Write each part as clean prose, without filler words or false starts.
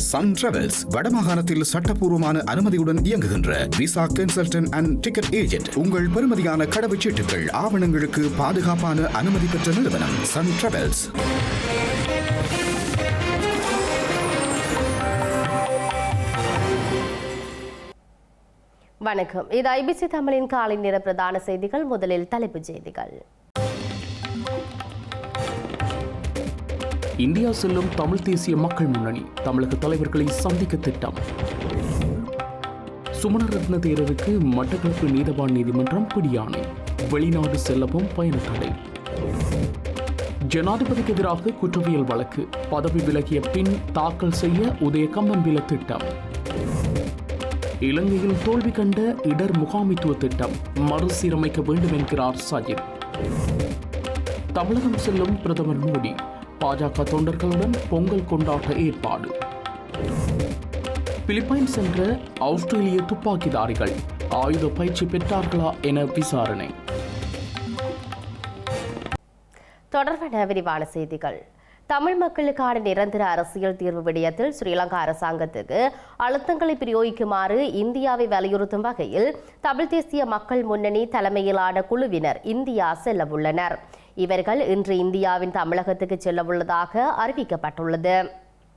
Sun travels வடமாகாணத்தில் சட்டப்பூர்வமான அனுமதியுடன் இயங்குகின்ற visa consultant and ticket agent. உங்கள் பெறுமதியான கடவுச்சீட்டுகள் ஆவணங்களுக்கு பாதுகாப்பான அனுமதி பெற்ற நிறுவனம் சன் டிராவல்ஸ். வணக்கம். இது ஐபிசி தமிழின் காலை நேர பிரதான செய்திகள். முதலில் தலைப்புச் செய்திகள். இந்தியா செல்லும் தமிழ் தேசிய மக்கள் முன்னணி தமிழக தலைவர்களை சந்திக்க திட்டம். சுமணரத்ன தேரருக்கு மட்டக்களப்பு நீதவான் நீதிமன்றம் பிடியாணை. வெளிநாடு செல்லவும் பயண தடை. ஜனாதிபதிக்கு எதிராக குற்றவியல் வழக்கு பதவி விலகிய பின் தாக்கல் செய்ய உதய கம்பன்பில திட்டம். இலங்கையில் தோல்வி கண்ட இடர் முகாமித்துவ திட்டம் மறுசீரமைக்க வேண்டும் என்கிறார் சஜித். தமிழகம் செல்லும் பிரதமர் மோடி பாஜக தொண்டர்களுடன் பொங்கல் கொண்டாட்ட ஏற்பாடு. பிலிப்பைன்ஸ் சென்ற ஆஸ்திரேலிய துப்பாக்கிதாரிகள் ஆயுத பயிற்சி பெற்றார்களா என விசாரணை. தொடர்பான விரிவான செய்திகள். தமிழ் மக்களுக்கான நிரந்தர அரசியல் தீர்வு விடயத்தில் ஸ்ரீலங்கா அரசாங்கத்துக்கு அழுத்தங்களை பிரயோகிக்குமாறு இந்தியாவை வலியுறுத்தும் வகையில் தமிழ் தேசிய மக்கள் முன்னணி தலைமையிலான குழுவினர் இந்தியா செல்லவுள்ளனர். இவர்கள் இன்று இந்தியாவின் தமிழகத்துக்கு செல்லவுள்ளதாக அறிவிக்கப்பட்டுள்ளது.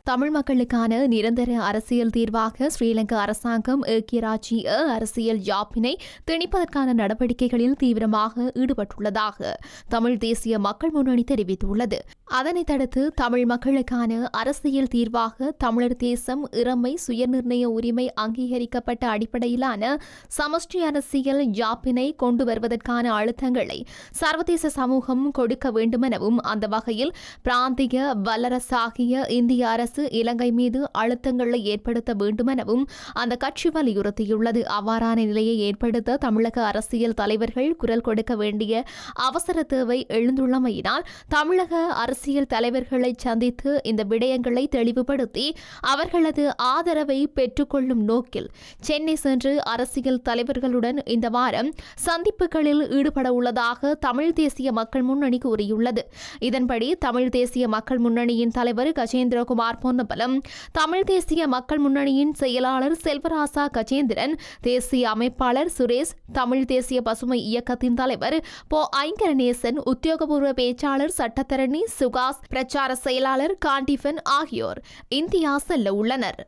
தமிழ் மக்களுக்கான நிரந்தர அரசியல் தீர்வாக ஸ்ரீலங்கா அரசாங்கம் ஏக்கியராஜ்ய அரசியல் யாப்பினை திணிப்பதற்கான நடவடிக்கைகளில் தீவிரமாக ஈடுபட்டுள்ளதாக தமிழ் தேசிய மக்கள் முன்னணி தெரிவித்துள்ளது. அதனைத் தடுத்து தமிழ் மக்களுக்கான அரசியல் தீர்வாக தமிழர் தேசம் இறைமை சுயநிர்ணய உரிமை அங்கீகரிக்கப்பட்ட அடிப்படையிலான சமஷ்டி அரசியல் யாப்பினை கொண்டு வருவதற்கான அழுத்தங்களை சர்வதேச சமூகம் கொடுக்க வேண்டுமெனவும் அந்த வகையில் பிராந்திய வல்லரசாகிய இந்திய அரசு இலங்கை மீது அழுத்தங்களை ஏற்படுத்த வேண்டுமெனவும் அந்த கட்சி வலியுறுத்தியுள்ளது. அவ்வாறான நிலையை ஏற்படுத்த தமிழக அரசியல் தலைவர்கள் குரல் கொடுக்க வேண்டிய அவசர தேவை எழுந்துள்ளமையினால் தமிழக அரசியல் தலைவர்களை சந்தித்து இந்த விடயங்களை தெளிவுபடுத்தி அவர்களது ஆதரவை பெற்றுக்கொள்ளும் நோக்கில் சென்னை சென்று அரசியல் தலைவர்களுடன் இந்த வாரம் சந்திப்புகளில் ஈடுபட உள்ளதாக தமிழ் தேசிய மக்கள் முன்னணி கூறியுள்ளது. இதன்படி தமிழ் தேசிய மக்கள் முன்னணியின் தலைவர் கஜேந்திரகுமார் பொன்னம்பலம், தமிழ் தேசிய மக்கள் முன்னணியின் செயலாளர் செல்வராசா கஜேந்திரன், தேசிய அமைப்பாளர் சுரேஷ், தமிழ் தேசிய பசுமை இயக்கத்தின் தலைவர் போ ஐங்கரநேசன், உத்தியோகபூர்வ பேச்சாளர் சட்டத்தரணி சுகாஸ், பிரச்சார செயலாளர் காண்டிஃபன் ஆகியோர் இந்தியா செல்ல உள்ளனர்.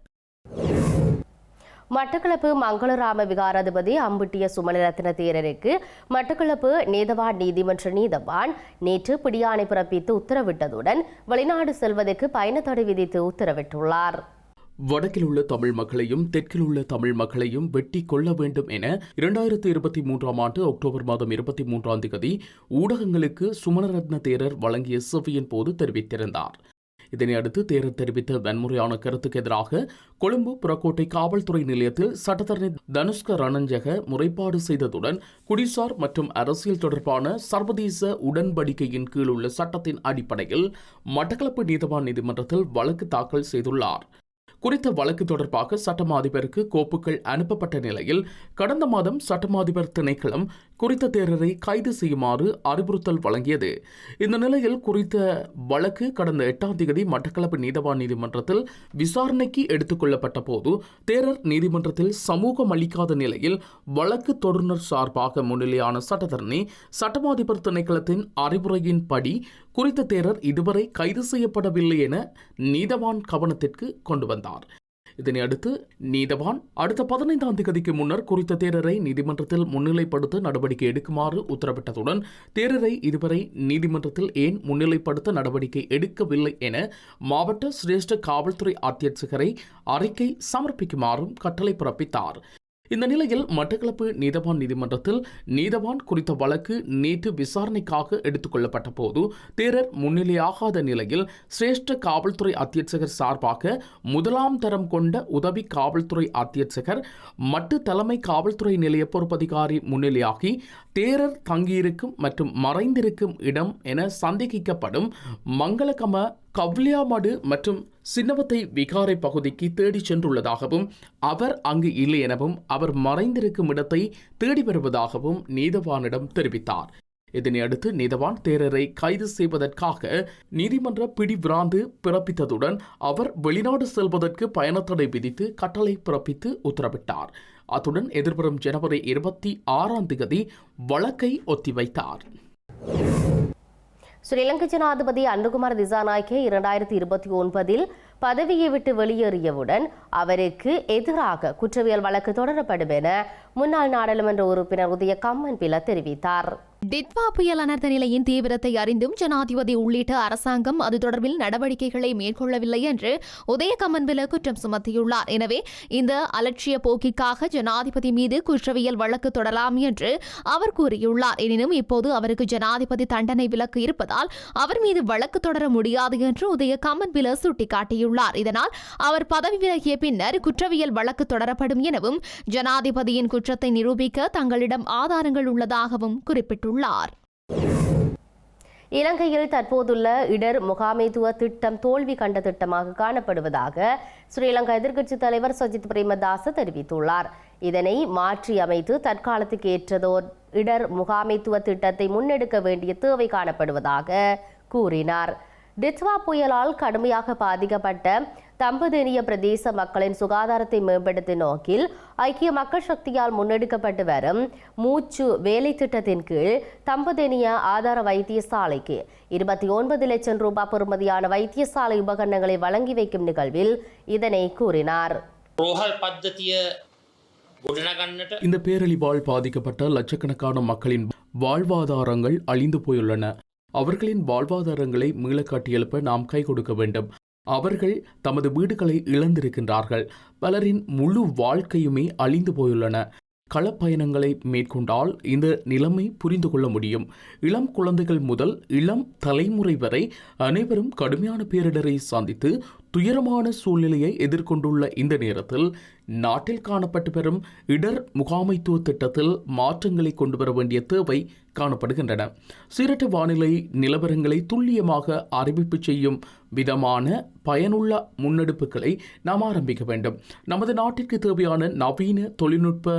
மட்டக்களப்பு மங்களராம விகாராதிபதி அம்புட்டிய சுமணரத்ன தேரருக்கு மட்டக்களப்பு நீதவான் நீதிமன்ற நீதவான் நேற்று பிடியாணை பிறப்பித்து உத்தரவிட்டதுடன் வெளிநாடு செல்வதற்கு பயண தடை விதித்து உத்தரவிட்டுள்ளார். வடக்கில் உள்ள தமிழ் மக்களையும் தெற்கில் உள்ள தமிழ் மக்களையும் வெட்டி கொள்ள வேண்டும் என 2023 ஆண்டு அக்டோபர் மாதம் 23ஆம் தேதி ஊடகங்களுக்கு சுமணரத்ன தேரர் வழங்கிய செவ்வியின் போது தெரிவித்திருந்தார். இதனையடுத்து தேரர் தெரிவித்த வன்முறையான கருத்துக்கு எதிராக கொழும்பு புறக்கோட்டை காவல்துறை நிலையத்தில் சட்டத்தரணி தனுஷ்க ரணஞ்சக முறைப்பாடு செய்ததுடன் குடிசார் மற்றும் அரசியல் தொடர்பான சர்வதேச உடன்படிக்கையின் கீழ் உள்ள சட்டத்தின் அடிப்படையில் மட்டக்களப்பு நீதவான் நீதிமன்றத்தில் வழக்கு தாக்கல் செய்துள்ளார். குறித்த வழக்கு தொடர்பாக சட்டமா அதிபருக்கு கோப்புகள் அனுப்பப்பட்ட நிலையில் கடந்த மாதம் சட்டமா அதிபர் திணைக்களம் குறித்த தேரரை கைது செய்யுமாறு அறிவுறுத்தல் வழங்கியது. இந்த நிலையில் குறித்த வழக்கு கடந்த 8ஆம் தேதி மட்டக்களப்பு நீதவான் நீதிமன்றத்தில் விசாரணைக்கு எடுத்துக் கொள்ளப்பட்ட போது தேரர் நீதிமன்றத்தில் சமூகம் அளிக்காத நிலையில் வழக்கு தொடர்னர் சார்பாக முன்னிலையான சட்டத்தரணி சட்டமா அதிபர் திணைக்களத்தின் அறிவுரையின்படி குறித்த தேரர் இதுவரை கைது செய்யப்படவில்லை என நீதவான் கவனத்திற்கு கொண்டு வந்தார். இதனையடுத்து நீதவான் அடுத்த 15ஆம் தேதிக்கு முன்னர் குறித்த தேரரை நீதிமன்றத்தில் முன்னிலைப்படுத்த நடவடிக்கை எடுக்குமாறு உத்தரவிட்டதுடன் தேரரை இதுவரை நீதிமன்றத்தில் ஏன் முன்னிலைப்படுத்த நடவடிக்கை எடுக்கவில்லை என மாவட்ட சிரேஷ்ட காவல்துறை அத்தியட்சகரை அறிக்கை சமர்ப்பிக்குமாறும் கட்டளை பிறப்பித்தார். இந்த நிலையில் மட்டக்களப்பு நீதவான் நீதிமன்றத்தில் நீதவான் குறித்த வழக்கு நேற்று விசாரணைக்காக எடுத்துக் கொள்ளப்பட்ட போது தேரர் முன்னிலையாகாத நிலையில் சிரேஷ்ட காவல்துறை அத்தியட்சகர் சார்பாக 1ஆம் தரம் கொண்ட உதவி காவல்துறை அத்தியட்சகர் மட்டு தலைமை காவல்துறை நிலைய பொறுப்பதிகாரி முன்னிலையாகி தேரர் தங்கியிருக்கும் மற்றும் மறைந்திருக்கும் இடம் என சந்தேகிக்கப்படும் மங்களகம கவ்லியாமடு மற்றும் சின்னவத்தை விகாரை பகுதிக்கு தேடிச் சென்றுள்ளதாகவும் அவர் அங்கு இல்லை எனவும் அவர் மறைந்திருக்கும் இடத்தை தேடி வருவதாகவும் நீதவானிடம் தெரிவித்தார். இதனையடுத்து நீதவான் தேரரை கைது செய்வதற்காக நீதிமன்ற பிடிவிராந்து பிறப்பித்ததுடன் அவர் வெளிநாடு செல்வதற்கு பயணத்தடை விதித்து கட்டளை பிறப்பித்து உத்தரவிட்டார். அத்துடன் எதிர்வரும் ஜனவரி 26 வழக்கை ஒத்திவைத்தார். ஸ்ரீலங்கா ஜனாதிபதி அனுகுமார் திசாநாயக்கே 2029 பதவியை விட்டு வெளியேறியவுடன் அவருக்கு எதிராக குற்றவியல் வழக்கு தொடரப்படும் என முன்னாள் நாடாளுமன்ற உறுப்பினர் உதய கம்மன்பில தெரிவித்தார். டிட்வா புயல் அனர்த்த நிலையின் தீவிரத்தை அறிந்தும் ஜனாதிபதி உள்ளிட்ட அரசாங்கம் அது தொடர்பில் நடவடிக்கைகளை மேற்கொள்ளவில்லை என்று உதய கம்மன்பில குற்றம் சுமத்தியுள்ளார். எனவே இந்த அலட்சிய போக்கிற்காக ஜனாதிபதி மீது குற்றவியல் வழக்கு தொடரலாம் என்று அவர் கூறியுள்ளார். எனினும் இப்போது அவருக்கு ஜனாதிபதி தண்டனை விலக்கு இருப்பதால் அவர் மீது வழக்கு தொடர முடியாது என்று உதய கம்மன்பில சுட்டிக்காட்டியுள்ளார். இதனால் அவர் பதவி விலகிய பின்னர் குற்றவியல் வழக்கு தொடரப்படும் எனவும் ஜனாதிபதியின் குற்றத்தை நிரூபிக்க தங்களிடம் ஆதாரங்கள் உள்ளதாகவும் குறிப்பிட்டுள்ளார். இலங்கையில் தற்போதுள்ள இடர் முகாமைத்துவ திட்டம் தோல்வி கண்ட திட்டமாக காணப்படுவதாக ஸ்ரீலங்கா எதிர்க்கட்சித் தலைவர் சஜித் பிரேமதாச தெரிவித்துள்ளார். இதனை மாற்றி அமைத்து தற்காலத்துக்கு ஏற்றதோர் இடர் முகாமைத்துவ திட்டத்தை முன்னெடுக்க வேண்டிய தேவை காணப்படுவதாக கூறினார். டிட்வா புயலால் கடுமையாக பாதிக்கப்பட்ட தம்புதேனிய பிரதேச மக்களின் சுகாதாரத்தை மேம்படுத்தும் நோக்கில் ஐக்கிய மக்கள் சக்தியால் முன்னெடுக்கப்பட்டு வரும் மூச்சு வேலை திட்டத்தின் கீழ் தம்புதேனிய ஆதார வைத்தியசாலைக்கு 29 லட்சம் ரூபாய் பெறுமதியான வைத்தியசாலை உபகரணங்களை வழங்கி வைக்கும் நிகழ்வில் இதனை கூறினார். இந்த பேரழிவால் பாதிக்கப்பட்ட லட்சக்கணக்கான மக்களின் வாழ்வாதாரங்கள் அழிந்து போயுள்ளன. அவர்களின் வாழ்வாதாரங்களை மீள கட்டியெழுப்ப நாம் கை கொடுக்க வேண்டும். அவர்கள் தமது வீடுகளை இழந்திருக்கின்றார்கள். பலரின் முழு வாழ்க்கையுமே அழிந்து போயுள்ளன. களப்பயணங்களை மேற்கொண்டால் இந்த நிலைமை புரிந்து கொள்ள முடியும். இளம் குழந்தைகள் முதல் இளம் தலைமுறை வரை அனைவரும் கடுமையான பேரிடரை சந்தித்து துயரமான சூழ்நிலையை எதிர்கொண்டுள்ள இந்த நேரத்தில் நாட்டில் காணப்பட்டு வரும் இடர் முகாமைத்துவ திட்டத்தில் மாற்றங்களை கொண்டு வர வேண்டிய தேவை காணப்படுகின்றன. சீரற்ற வானிலை நிலவரங்களை துல்லியமாக அறிவிப்பு செய்யும் விதமான பயனுள்ள முன்னெடுப்புகளை நாம் ஆரம்பிக்க வேண்டும். நமது நாட்டிற்கு தேவையான நவீன தொழில்நுட்ப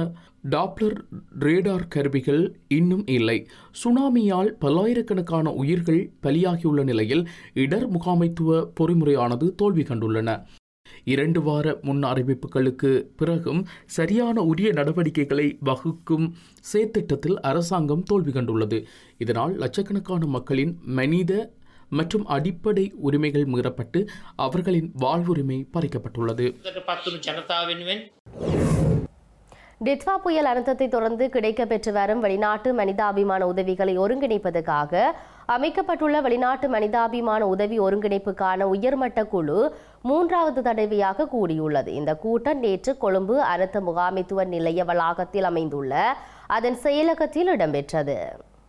டாப்ளர் ரேடார் கருவிகள் இன்னும் இல்லை. சுனாமியால் பல்லாயிரக்கணக்கான உயிர்கள் பலியாகியுள்ள நிலையில் இடர் முகாமைத்துவ பொறிமுறையானது தோல்வி கண்டுள்ளன. 2 வார முன் அறிவிப்புகளுக்கு பிறகும் சரியான உரிய நடவடிக்கைகளை வகுக்கும் செயற்திட்டத்தில் அரசாங்கம் தோல்வி கண்டுள்ளது. இதனால் லட்சக்கணக்கான மக்களின் மனித மற்றும் அடிப்படை உரிமைகள் மீறப்பட்டு அவர்களின் வாழ்வுரிமை பறிக்கப்பட்டுள்ளது. டிட்வா புயல் அனர்த்தத்தை தொடர்ந்து கிடைக்கப்பெற்று வரும் வெளிநாட்டு மனிதாபிமான உதவிகளை ஒருங்கிணைப்பதற்காக அமைக்கப்பட்டுள்ள வெளிநாட்டு மனிதாபிமான உதவி ஒருங்கிணைப்புக்கான உயர்மட்ட குழு 3வது தடவையாக கூடியுள்ளது. இந்த கூட்டம் நேற்று கொழும்பு அனர்த்த முகாமைத்துவ நிலைய வளாகத்தில் அமைந்துள்ள அதன் செயலகத்தில் இடம்பெற்றது.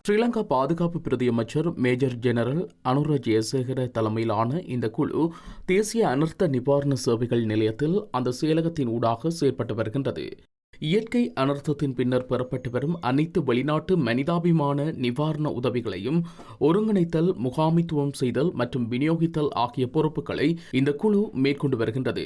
ஸ்ரீலங்கா பாதுகாப்பு பிரதியமைச்சர் மேஜர் ஜெனரல் அனுர ஜெயசேகர தலைமையிலான இந்த குழு தேசிய அனர்த்த நிவாரண சேவைகள் நிலையத்தில் அந்த செயலகத்தின் ஊடாக செயற்பட்டு வருகின்றது. இயற்கை அனர்த்தத்தின் பின்னர் பெறப்பட்டு வரும் அனைத்து வெளிநாட்டு மனிதாபிமான நிவாரண உதவிகளையும் ஒருங்கிணைத்தல், முகாமைத்துவம் செய்தல் மற்றும் விநியோகித்தல் ஆகிய பொறுப்புகளை இந்த குழு மேற்கொண்டு வருகின்றது.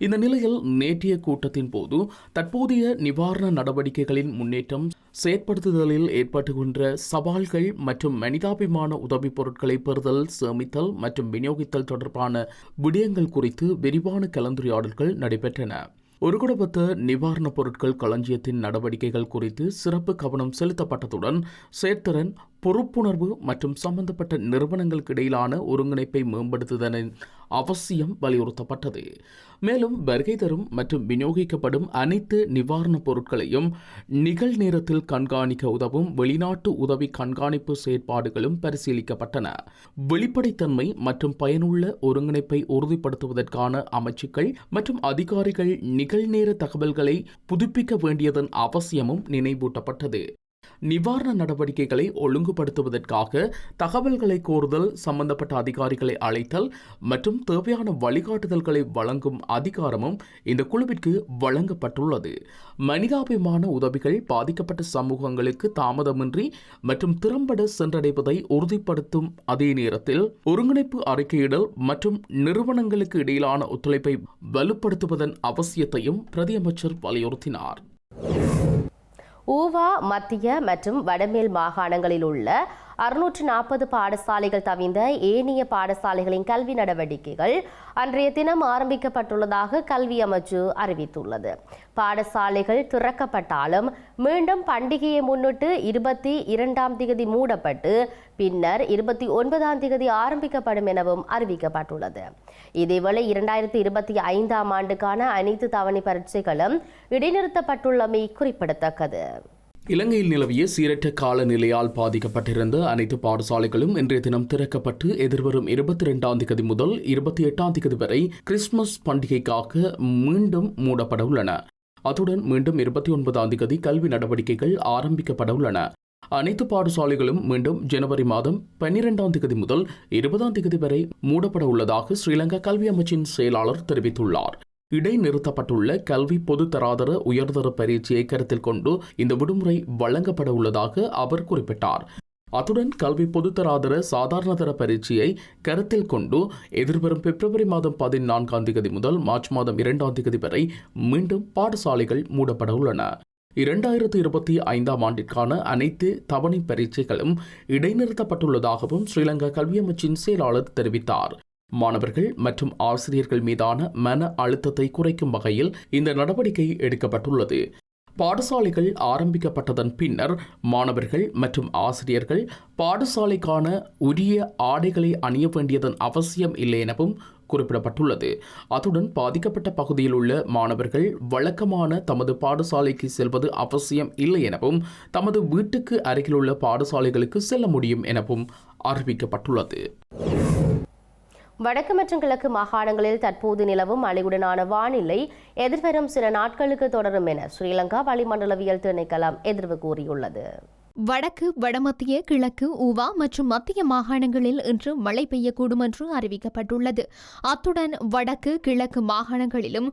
இந்த நிலையில் நேற்றைய கூட்டத்தின் போது தற்போதைய நிவாரண நடவடிக்கைகளின் முன்னேற்றம், செயற்படுத்துதலில் ஏற்பட்டுகின்ற சவால்கள் மற்றும் மனிதாபிமான உதவி பொருட்களை பெறுதல், சேமித்தல் மற்றும் விநியோகித்தல் தொடர்பான விடயங்கள் குறித்து விரிவான கலந்துரையாடல்கள் நடைபெற்றன. ஒருகுடபத்த நிவாரணப் பொருட்கள் களஞ்சியத்தின் நடவடிக்கைகள் குறித்து சிறப்பு கவனம் செலுத்தப்பட்டதுடன் செயற்திறன், பொறுப்புணர்வு மற்றும் சம்பந்தப்பட்ட நிறுவனங்களுக்கு இடையிலான ஒருங்கிணைப்பை மேம்படுத்துவதன் அவசியம் வலியுறுத்தப்பட்டது. மேலும் வருகை தரும் மற்றும் விநியோகிக்கப்படும் அனைத்து நிவாரணப் பொருட்களையும் நிகழ்நேரத்தில் கண்காணிக்க உதவும் வெளிநாட்டு உதவி கண்காணிப்பு செயற்பாடுகளும் பரிசீலிக்கப்பட்டன. வெளிப்படைத்தன்மை மற்றும் பயனுள்ள ஒருங்கிணைப்பை உறுதிப்படுத்துவதற்கான அமைச்சுக்கள் மற்றும் அதிகாரிகள் நிகழ்நேர தகவல்களை புதுப்பிக்க வேண்டியதன் அவசியமும் நினைவூட்டப்பட்டது. நிவாரண நடவடிக்கைகளை ஒழுங்குபடுத்துவதற்காக தகவல்களை கோருதல், சம்பந்தப்பட்ட அதிகாரிகளை அழைத்தல் மற்றும் தேவையான வழிகாட்டுதல்களை வழங்கும் அதிகாரமும் இந்த குழுவிற்கு வழங்கப்பட்டுள்ளது. மனிதாபிமான உதவிகள் பாதிக்கப்பட்ட சமூகங்களுக்கு தாமதமின்றி மற்றும் திறம்பட சென்றடைவதை உறுதிப்படுத்தும் அதே நேரத்தில் ஒருங்கிணைப்பு அறிக்கையிடல் மற்றும் நிறுவனங்களுக்கு இடையிலான ஒத்துழைப்பை வலுப்படுத்துவதன் அவசியத்தையும் பிரதியமைச்சர் வலியுறுத்தினார். ஊவா, மத்திய மற்றும் வடமேல் மாகாணங்களில் உள்ள 640 பாடசாலைகள் தவிர்ந்த ஏனைய பாடசாலைகளின் கல்வி நடவடிக்கைகள் அன்றைய தினம் ஆரம்பிக்கப்பட்டுள்ளதாக கல்வி அமைச்சு அறிவித்துள்ளது. பாடசாலைகள் திறக்கப்பட்டாலும் மீண்டும் பண்டிகையை முன்னிட்டு 22ஆம் தேதி மூடப்பட்டு பின்னர் 29ஆம் தேதி ஆரம்பிக்கப்படும் எனவும் அறிவிக்கப்பட்டுள்ளது. இதேவேளை 2025ஆம் ஆண்டுக்கான அனைத்து தவணை பரீட்சைகளும் இடைநிறுத்தப்பட்டுள்ளமை குறிப்பிடத்தக்கது. இலங்கையில் நிலவிய சீரற்ற காலநிலையால் பாதிக்கப்பட்டிருந்த அனைத்து பாடசாலைகளும் இன்றைய தினம் திறக்கப்பட்டு எதிர்வரும் 22ஆம் தேதி முதல் 28ஆம் தேதி வரை கிறிஸ்துமஸ் பண்டிகைக்காக மீண்டும் மூடப்பட உள்ளன. அத்துடன் மீண்டும் 29ஆம் தேதி கல்வி நடவடிக்கைகள் ஆரம்பிக்கப்பட உள்ளன. அனைத்து பாடசாலைகளும் மீண்டும் ஜனவரி மாதம் 12ஆம் தேதி முதல் 20ஆம் தேதி வரை மூடப்பட உள்ளதாக ஸ்ரீலங்கா கல்வி அமைச்சின் செயலாளர் தெரிவித்துள்ளார். இடைநிறுத்தப்பட்டுள்ள கல்வி பொதுத்தராதர உயர்தர பரீட்சையை கருத்தில் கொண்டு இந்த விடுமுறை வழங்கப்பட உள்ளதாக அவர் குறிப்பிட்டார். அத்துடன் கல்வி பொதுத்தராதர சாதாரணதர பரீட்சையை கருத்தில் கொண்டு எதிர்வரும் பிப்ரவரி மாதம் 14ஆம் தேதி முதல் மார்ச் மாதம் 2ஆம் தேதி வரை மீண்டும் பாடசாலைகள் மூடப்பட உள்ளன. 2025ஆம் ஆண்டிற்கான அனைத்து தவணை பரீட்சைகளும் இடைநிறுத்தப்பட்டுள்ளதாகவும் ஸ்ரீலங்கா கல்வி அமைச்சின் செயலாளர் தெரிவித்தார். மாணவர்கள் மற்றும் ஆசிரியர்கள் மீதான மன அழுத்தத்தை குறைக்கும் வகையில் இந்த நடவடிக்கை எடுக்கப்பட்டுள்ளது. பாடசாலைகள் ஆரம்பிக்கப்பட்டதன் பின்னர் மாணவர்கள் மற்றும் ஆசிரியர்கள் பாடசாலைக்கான உரிய ஆடைகளை அணிய வேண்டியதன் அவசியம் இல்லை எனவும் குறிப்பிடப்பட்டுள்ளது. அத்துடன் பாதிக்கப்பட்ட பகுதியில் உள்ள மாணவர்கள் வழக்கமான தமது பாடசாலைக்கு செல்வது அவசியம் இல்லை எனவும் தமது வீட்டுக்கு அருகிலுள்ள பாடசாலைகளுக்கு செல்ல முடியும் எனவும் அறிவிக்கப்பட்டுள்ளது. வடக்கு மற்றும் கிழக்கு மாகாணங்களில் தற்போது நிலவும் மழையுடனான வானிலை எதிர்வரும் சில நாட்களுக்கு தொடரும் என ஸ்ரீலங்கா வளிமண்டலவியல் திணைக்களம் எதிர்வு கூறியுள்ளது. வடக்கு, வடமத்திய, கிழக்கு, ஊவா மற்றும் மத்திய மாகாணங்களில் இன்று மழை பெய்யக்கூடும் என்று அறிவிக்கப்பட்டுள்ளது. அத்துடன் வடக்கு, கிழக்கு மாகாணங்களிலும்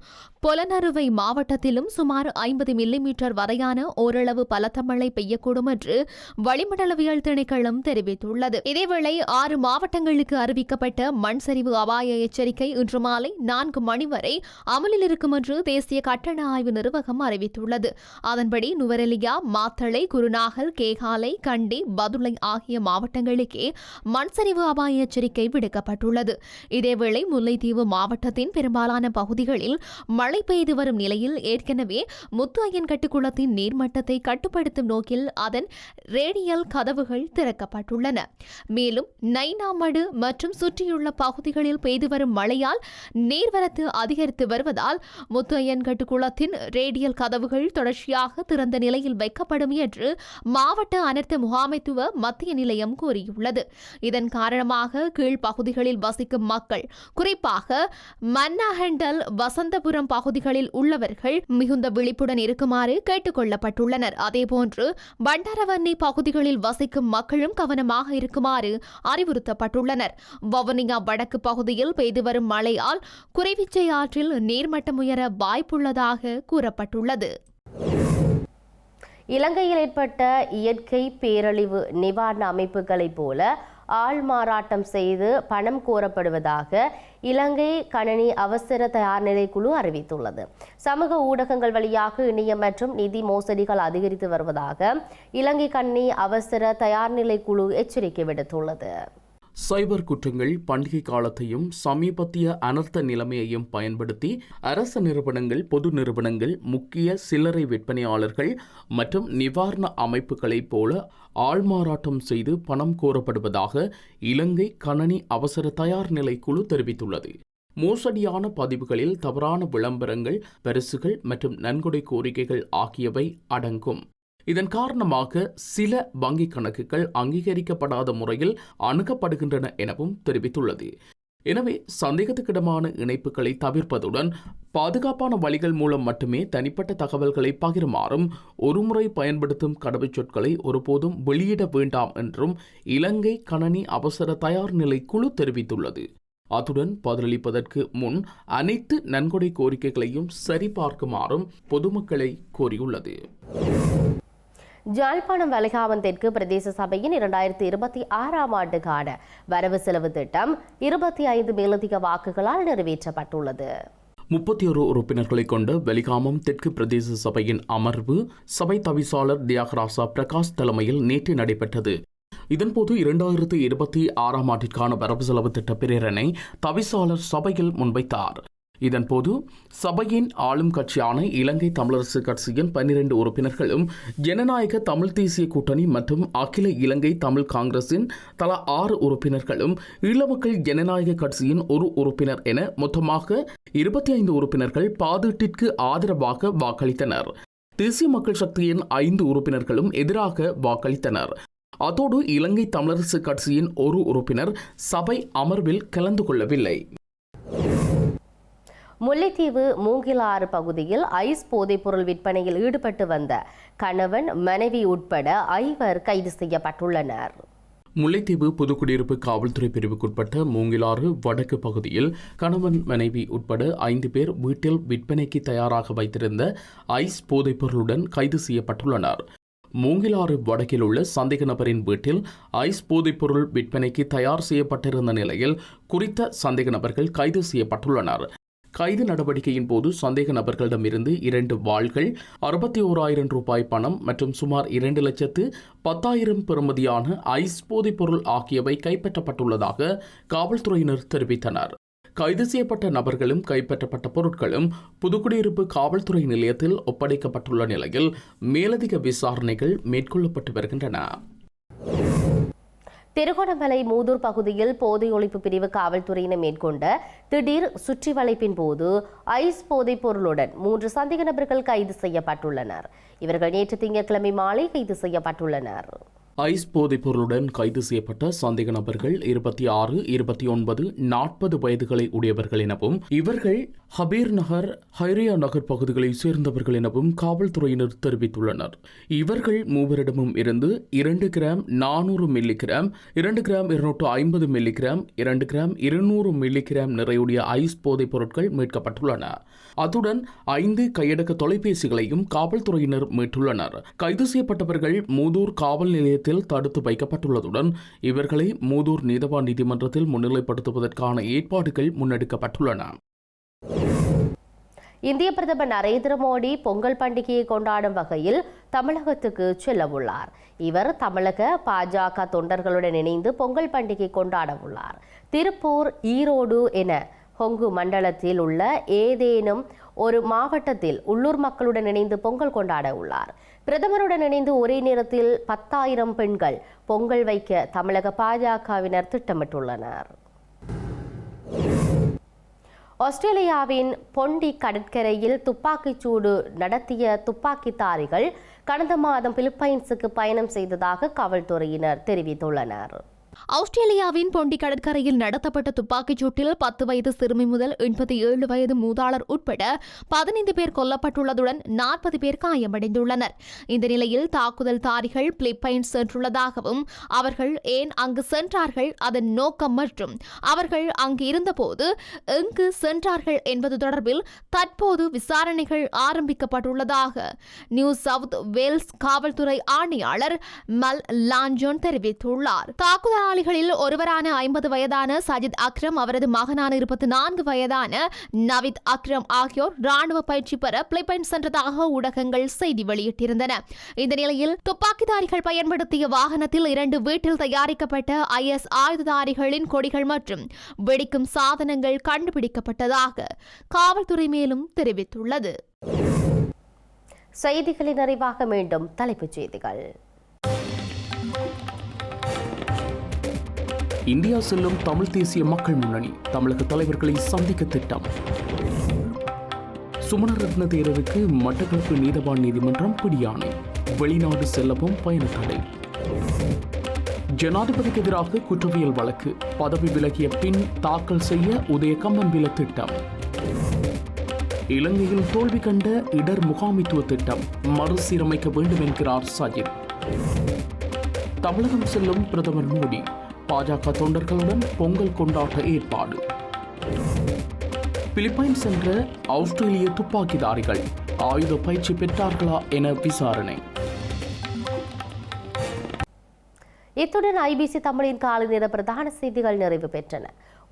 பொலனறுவை மாவட்டத்திலும் சுமார் 50 மில்லிமீட்டர் வரையான ஓரளவு பலத்த மழை பெய்யக்கூடும் என்று வளிமண்டலவியல் திணைக்களம் தெரிவித்துள்ளது. இதேவேளை 6 மாவட்டங்களுக்கு அறிவிக்கப்பட்ட மண் சரிவு அபாய எச்சரிக்கை இன்று மாலை 4 மணி வரை அமலில் இருக்கும் என்று தேசிய கட்டண ஆய்வு நிறுவனம் அறிவித்துள்ளது. அதன்படி நுவரெலியா, மாத்தளை, குருநாகல், கேகாலை, கண்டி, பதுளை ஆகிய மாவட்டங்களுக்கே மண்சரிவு அபாய எச்சரிக்கை விடுக்கப்பட்டுள்ளது. இதேவேளை முல்லைத்தீவு மாவட்டத்தின் பெரும்பாலான பகுதிகளில் மழை பெய்து வரும் நிலையில் ஏற்கனவே முத்து ஐயன்கட்டு குளத்தின் நீர்மட்டத்தை கட்டுப்படுத்தும் நோக்கில் அதன் ரேடியல் கதவுகள் திறக்கப்பட்டுள்ளன. மேலும் நைனாமடு மற்றும் சுற்றியுள்ள பகுதிகளில் பெய்து வரும் மழையால் நீர்வரத்து அதிகரித்து வருவதால் முத்து ஐயன்கட்டு குளத்தின் ரேடியல் கதவுகள் தொடர்ச்சியாக திறந்த நிலையில் வைக்கப்படும் என்று மாவட்ட அனர்த்த முகாமைத்துவ மத்திய நிலையம் கூறியுள்ளது. இதன் காரணமாக கீழ்ப்பகுதிகளில் வசிக்கும் மக்கள், குறிப்பாக மன்னாஹண்டல், வசந்தபுரம் பகுதிகளில் உள்ளவர்கள் மிகுந்த விழிப்புடன் இருக்குமாறு கேட்டுக் கொள்ளப்பட்டுள்ளனர். அதேபோன்று பண்டாரவன்னி பகுதிகளில் வசிக்கும் மக்களும் கவனமாக இருக்குமாறு அறிவுறுத்தப்பட்டுள்ளனர். வவுனியா வடக்கு பகுதியில் பெய்து வரும் மழையால் குறைவிச்சை ஆற்றில் நீர்மட்டம் உயர வாய்ப்புள்ளதாக கூறப்பட்டுள்ளது. இலங்கையில் ஏற்பட்ட இயற்கை பேரழிவு நிவாரண அமைப்புகளைப் போல ஆள்மாறாட்டம் செய்து பணம் கோரப்படுவதாக இலங்கை கணனி அவசர தயார்நிலை குழு அறிவித்துள்ளது. சமூக ஊடகங்கள் வழியாக இணையம் மற்றும் நிதி மோசடிகள் அதிகரித்து வருவதாக இலங்கை கணனி அவசர தயார்நிலை குழு எச்சரிக்கை விடுத்துள்ளது. சைபர் குற்றங்கள் பண்டிகை காலத்தையும் சமீபத்திய அனர்த்த நிலைமையையும் பயன்படுத்தி அரச நிறுவனங்கள், பொது நிறுவனங்கள், முக்கிய சில்லறை விற்பனையாளர்கள் மற்றும் நிவாரண அமைப்புகளைப் போல ஆள்மாறாட்டம் செய்து பணம் கோரப்படுவதாக இலங்கை கணனி அவசர தயார்நிலை குழு தெரிவித்துள்ளது. மோசடியான பதிவுகளில் தவறான விளம்பரங்கள், பரிசுகள் மற்றும் நன்கொடை கோரிக்கைகள் ஆகியவை அடங்கும். இதன் காரணமாக சில வங்கிக் கணக்குகள் அங்கீகரிக்கப்படாத முறையில் அணுகப்படுகின்றன எனவும் தெரிவித்துள்ளது. எனவே சந்தேகத்துக்கிடமான இணைப்புகளை தவிர்ப்பதுடன் பாதுகாப்பான வழிகள் மூலம் மட்டுமே தனிப்பட்ட தகவல்களை பகிருமாறும், ஒருமுறை பயன்படுத்தும் கடவுச்சொற்களை ஒருபோதும் வெளியிட வேண்டாம் என்றும் இலங்கை கணனி அவசர தயார்நிலை குழு தெரிவித்துள்ளது. அத்துடன் பதிலளிப்பதற்கு முன் அனைத்து நன்கொடை கோரிக்கைகளையும் சரிபார்க்குமாறும் பொதுமக்களை கோரியுள்ளது. யாழ்ப்பாணம் வலிகாமம் தெற்கு பிரதேச சபையின் 2026ஆம் ஆண்டுக்கான வரவு செலவு திட்டம் 25 மேலதிக வாக்குகளால் நிறைவேற்றப்பட்டுள்ளது. 31 உறுப்பினர்களை கொண்ட வலிகாமம் தெற்கு பிரதேச சபையின் அமர்வு சபை தவிசாளர் தியாகராசா பிரகாஷ் தலைமையில் நேற்று நடைபெற்றது. இதன்போது 2026 ஆண்டிற்கான வரவு செலவு திட்ட பிரேரணை தவிசாளர் சபையில் முன்வைத்தார். இதன்போது சபையின் ஆளும் கட்சியான இலங்கை தமிழரசு கட்சியின் 12 உறுப்பினர்களும் ஜனநாயக தமிழ் தேசிய கூட்டணி மற்றும் அகில இலங்கை தமிழ் காங்கிரசின் தலா 6 உறுப்பினர்களும் ஈழமக்கள் ஜனநாயக கட்சியின் 1 உறுப்பினர் என மொத்தமாக 25 உறுப்பினர்கள் பாதீட்டிற்கு ஆதரவாக வாக்களித்தனர். தேசிய மக்கள் சக்தியின் 5 உறுப்பினர்களும் எதிராக வாக்களித்தனர். அதோடு இலங்கை தமிழரசு கட்சியின் 1 உறுப்பினர் சபை அமர்வில் கலந்து கொள்ளவில்லை. முல்லைத்தீவு மூங்கிலாறு பகுதியில் ஐஸ் போதைப்பொருள் விற்பனையில் ஈடுபட்டு வந்த கணவன் மனைவி உட்பட 5 கைது செய்யப்பட்டுள்ளனர். முல்லைத்தீவு புதுக்குடியிருப்பு காவல்துறை பிரிவுக்குட்பட்ட மூங்கிலாறு வடக்கு பகுதியில் கணவன் மனைவி உட்பட 5 பேர் வீட்டில் விற்பனைக்கு தயாராக வைத்திருந்த ஐஸ் போதைப்பொருளுடன் கைது செய்யப்பட்டுள்ளனர். மூங்கிலாறு வடக்கில் உள்ள சந்தேக நபரின் வீட்டில் ஐஸ் போதைப்பொருள் விற்பனைக்கு தயார் செய்யப்பட்டிருந்த நிலையில் குறித்த சந்தேக நபர்கள் கைது செய்யப்பட்டுள்ளனர். கைது நடவடிக்கையின் போது சந்தேக நபர்களிடமிருந்து 2 வாள்கள், 61,000 ரூபாய் பணம் மற்றும் சுமார் 2,10,000 பெறுமதியான ஐஸ் போதைப்பொருள் ஆகியவை கைப்பற்றப்பட்டுள்ளதாக காவல்துறையினர் தெரிவித்தனர். கைது செய்யப்பட்ட நபர்களும் கைப்பற்றப்பட்ட பொருட்களும் புதுக்குடியிருப்பு காவல்துறை நிலையத்தில் ஒப்படைக்கப்பட்டுள்ள நிலையில் மேலதிக விசாரணைகள் மேற்கொள்ளப்பட்டு வருகின்றன. திருகோணமலை மூதூர் பகுதியில் போதை ஒழிப்பு பிரிவு காவல்துறையினர் மேற்கொண்ட திடீர் சுற்றி வளைப்பின் போது ஐஸ் போதைப் பொருளுடன் 3 சந்தேக நபர்கள் கைது செய்யப்பட்டுள்ளனர். இவர்கள் நேற்று திங்கட்கிழமை மாலை கைது செய்யப்பட்டுள்ளனர். ஐஸ் போதைப் பொருளுடன் கைது செய்யப்பட்ட சந்தேக நபர்கள் 26, 29, 40 வயதுகளை உடையவர்கள் எனவும் இவர்கள் ஹபீர் நகர், ஹைரியா நகர் பகுதிகளைச் சேர்ந்தவர்கள் எனவும் காவல்துறையினர் தெரிவித்துள்ளனர். இவர்கள் மூவரிடமும் இருந்து 2 gram 400 milligram, 2 gram 250 milligram, 2 gram 200 milligram நிறையுடைய ஐஸ் போதைப் பொருட்கள் மீட்கப்பட்டுள்ளன. அத்துடன் 5 கையடக்க தொலைபேசிகளையும் காவல்துறையினர் மீட்டுள்ளனர். கைது செய்யப்பட்டவர்கள் மூதூர் காவல் நிலையத்தில் தடுத்து வைக்கப்பட்டுள்ளதுடன் இவர்களை மூதூர் நீதவான் நீதிமன்றத்தில் முன்னிலைப்படுத்துவதற்கான ஏற்பாடுகள் முன்னெடுக்கப்பட்டுள்ளன. இந்திய பிரதமர் நரேந்திர மோடி பொங்கல் பண்டிகையை கொண்டாடும் வகையில் தமிழகத்துக்கு செல்ல உள்ளார். இவர் தமிழக பாஜக தொண்டர்களுடன் இணைந்து பொங்கல் பண்டிகை கொண்டாட உள்ளார். திருப்பூர், ஈரோடு என கொங்கு மண்டலத்தில் உள்ள ஏதேனும் ஒரு மாவட்டத்தில் உள்ளூர் மக்களுடன் இணைந்து பொங்கல் கொண்டாட உள்ளார். பிரதமருடன் இணைந்து ஒரே நேரத்தில் 10,000 பெண்கள் பொங்கல் வைக்க தமிழக பாஜகவினர் திட்டமிட்டுள்ளனர். ஆஸ்திரேலியாவின் பொண்டி கடற்கரையில் துப்பாக்கிச்சூடு நடத்திய துப்பாக்கிதாரிகள் கடந்த மாதம் பிலிப்பைன்ஸுக்கு பயணம் செய்ததாக காவல்துறையினர் தெரிவித்துள்ளனர். ஆஸ்திரேலியாவின் பொண்டி கடற்கரையில் நடத்தப்பட்ட துப்பாக்கிச் சூட்டில் 10 வயது சிறுமி முதல் 87 வயது மூதாளர் உட்பட 15 பேர் கொல்லப்பட்டுள்ளதுடன் 40 பேர் காயமடைந்துள்ளனர். இந்த நிலையில் தாக்குதல்தாரிகள் பிலிப்பைன்ஸ் சென்றுள்ளதாகவும் அவர்கள் ஏன் அங்கு சென்றார்கள், அதன் நோக்கம் மற்றும் அவர்கள் அங்கு இருந்தபோது எங்கு சென்றார்கள் என்பது தொடர்பில் தற்போது விசாரணைகள் ஆரம்பிக்கப்பட்டுள்ளதாக நியூ சவுத் வேல்ஸ் காவல்துறை ஆணையாளர் மல் லாஞ்சோன் தெரிவித்துள்ளார். தாக்குதலாளிகளில் ஒருவரான 50 வயதான சஜித் அக்ரம், அவரது மகனான 24 வயதான நவித் அக்ரம் ஆகியோர் ராணுவ பயிற்சி பெற பிலிப்பைன்ஸ் சென்றதாக ஊடகங்கள் செய்தி வெளியிட்டிருந்தன. இந்த நிலையில் துப்பாக்கிதாரிகள் பயன்படுத்திய வாகனத்தில் 2 வீட்டில் தயாரிக்கப்பட்ட IS ஆயுததாரிகளின் கொடிகள் மற்றும் வெடிக்கும் சாதனங்கள் கண்டுபிடிக்கப்பட்டதாக காவல்துறை மேலும் தெரிவித்துள்ளது. செய்திகளின் நிறைவாக மீண்டும் தலைப்புச் செய்திகள். இந்தியா செல்லும் தமிழ் தேசிய மக்கள் முன்னணி தமிழக தலைவர்களை சந்திக்க திட்டம். சுமணரத்ன தேரருக்கு மட்டக்களப்பு நீதவான் நீதிமன்றம் பிடியாணை. வெளிநாடு செல்லவும் பயண தடை. ஜனாதிபதிக்கு எதிராக குற்றவியல் வழக்கு பதவி விலகிய பின் தாக்கல் செய்ய உதயகம்மன்பில திட்டம். இலங்கையில் தோல்வி கண்ட இடர் முகாமித்துவ திட்டம் மறுசீரமைக்க வேண்டும் என்கிறார் சஜித். தமிழகம் செல்லும் பிரதமர் மோடி பாஜக தொண்டர்களுடன் பொங்கல் கொண்டாட்ட ஏற்பாடு. பிலிப்பைன்ஸ் சென்ற ஆஸ்திரேலிய துப்பாக்கிதாரிகள் ஆயுத பயிற்சி பெற்றார்களா என விசாரணை. இத்துடன் IBC தமிழின் காலை நேர பிரதான செய்திகள் நிறைவு பெற்றன.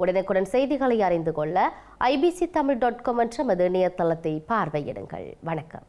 உடனுக்குடன் செய்திகளை அறிந்து கொள்ள IBCTamil.com என்ற இணையதளத்தை பார்வையிடுங்கள். வணக்கம்.